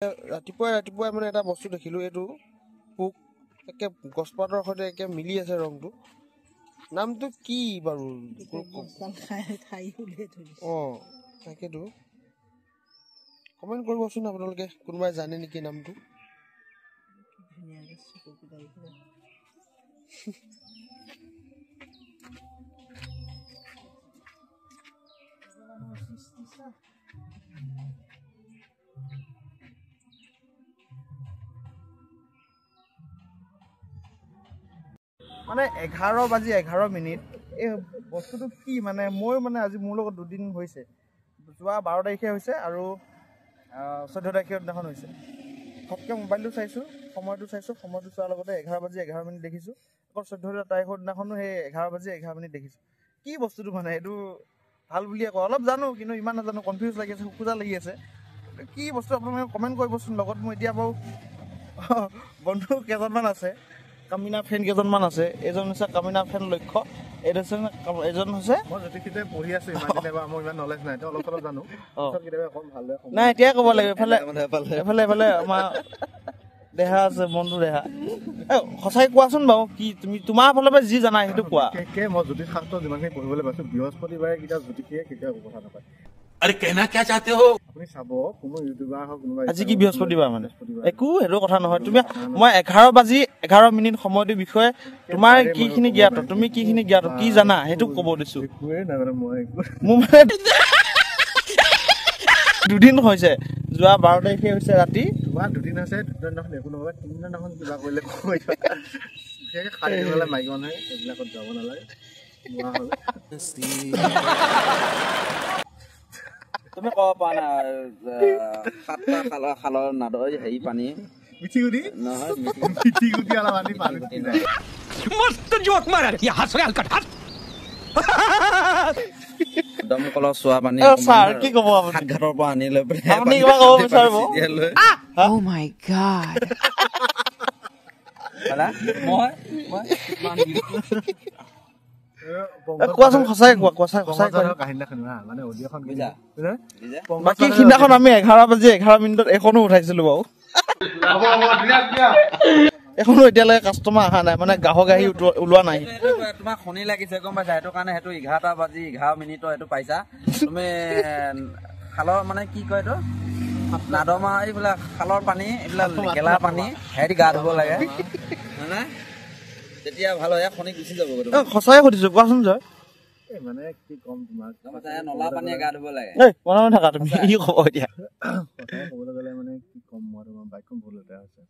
ৰাতিপুৱাই মানে এটা বস্তু দেখিলো এইটো পোক একে গছপাতৰ সৈতে একে মিলি আছে ৰংটো নামটো কি বাৰু তাকেতো কমেন্ট কৰিবচোন আপোনালোকে কোনোবাই জানে নেকি নামটো মানে 11:11 এই বস্তুটো কি মানে মই মানে আজি মোৰ লগত দুদিন হৈছে যোৱা 12 তাৰিখে হৈছে আৰু 14 তাৰিখৰ দিনাখন হৈছে ফটকে মোবাইলটো চাইছো সময়টো চোৱাৰ লগতে 11:11 দেখিছো আকৌ 14 তাৰিখৰ দিনাখনো সেই 11:11 দেখিছো কি বস্তুটো মানে এইটো ভাল বুলিয়ে কয় অলপ জানো কিন্তু ইমান নাজানো কনফিউজ লাগি আছে খুজা লাগি আছে কি বস্তু আপোনালোকে কমেন্ট কৰিবচোন লগত মই এতিয়া বাৰু বন্ধু কেইজনমান আছে কামিনা ফ্ৰেণ্ড কেইজনমান আছে এজন হৈছে কামিনা ফ্ৰেণ্ড লক্ষ্য এজন হৈছে মই জ্যোতিষিতে পঢ়ি আছো ইমান দিনে মোৰ ইমান নলেজ নাই অলপ অলপ জানো কেতিয়াবা কম ভাল নাই এতিয়া ক'ব লাগিব এফালে আমাৰ দেহা আছে বন্ধু দেহা সঁচাই কোৱাচোন বাৰু কি তুমি তোমাৰ ফালৰ পৰা যি জানা সেইটো কোৱা মই জ্যোতিষ শাস্ত্ৰ যিমানখিনি পঢ়িবলৈ পাইছো বৃহস্পতিবাৰে কেতিয়া জ্যোতিষীয়ে কেতিয়া কথা নাপায় अरे कहना क्या चाहते हो আপুনি চাব কোনো ইউটিউবাৰ হওক কোনোবা আজি কি বৃহস্পতিবাৰ মানে একো সেইটো কথা নহয় তুমি মই 11:11 সময়টোৰ বিষয়ে তোমাৰ কিখিনি জ্ঞাত তুমি কিখিনি জ্ঞাত কি জানা সেইটো ক'ব দিছো মোৰ মানে দুদিন হৈছে যোৱা 12 তাৰিখে হৈছে ৰাতি তোমাৰ দুদিন আছে দুদিনাখন একো নহয় তিনিদিনাখন কিবা কৰিলে কৈ বিশেষকৈ খালি দিবলৈ মাইকী মানুহে এইবিলাকত যাব নালাগে তুমি ক'ব পাৰা না 7টা খালৰ নাদৰ হেৰি পানী মিঠি গুটি নহয় মিঠি গুটি আলা পানী যায় मस्त जोक मारा ये हंस रहा हल्का हंस দমকলৰ চোৱা পানী ছাৰ কি ক'ব আপুনি ঘাটৰ পৰা আনি লৈ আপুনি কিবা ক'ব বিচাৰিব Oh my god. কোৱাচোন সঁচাই কাহিনী শুনা মানে অডিঅ'খন বাকী সিদিনাখন আমি 11:11 এখনো উঠাইছিলো বাৰু এখনো এতিয়ালৈকে কাষ্টমাৰ অহা নাই মানে গ্ৰাহক আহি ওলোৱা নাই তোমাক শুনি লাগিছে গম পাইছা সেইটো কাৰণে সেইটো 11:11 এইটো পাইছা তুমি খালৰ মানে কি কয় এইটো নাদমা এইবিলাক খালৰ পানী এইবিলাক গেলা পানী হেৰি গা ধুব লাগে হয়নে তেতিয়া ভাল হয় শুনি গুচি যাব সঁচাই সুধিছো কোৱাচোন জয় মানে কি কম তোমাক নলা পানীয়ে গা ধুব লাগে মনে থাকা তুমি কি ক'ব এতিয়া ক'বলৈ গ'লে মানে কি কম মই তোমাৰ বাইকখন ভুল এটা আছে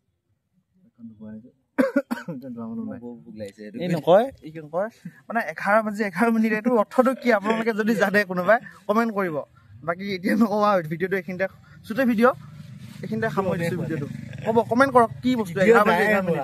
নকয় মানে 11:11 এইটো অৰ্থটো কি আপোনালোকে যদি জানে কোনোবাই কমেণ্ট কৰিব বাকী এতিয়া নকবা ভিডিঅ'টো এইখিনিতে চুটে ভিডিঅ' এইখিনিতে সামৰি দিছো ভিডিঅ'টো হ'ব কমেণ্ট কৰক কি বস্তু 11:11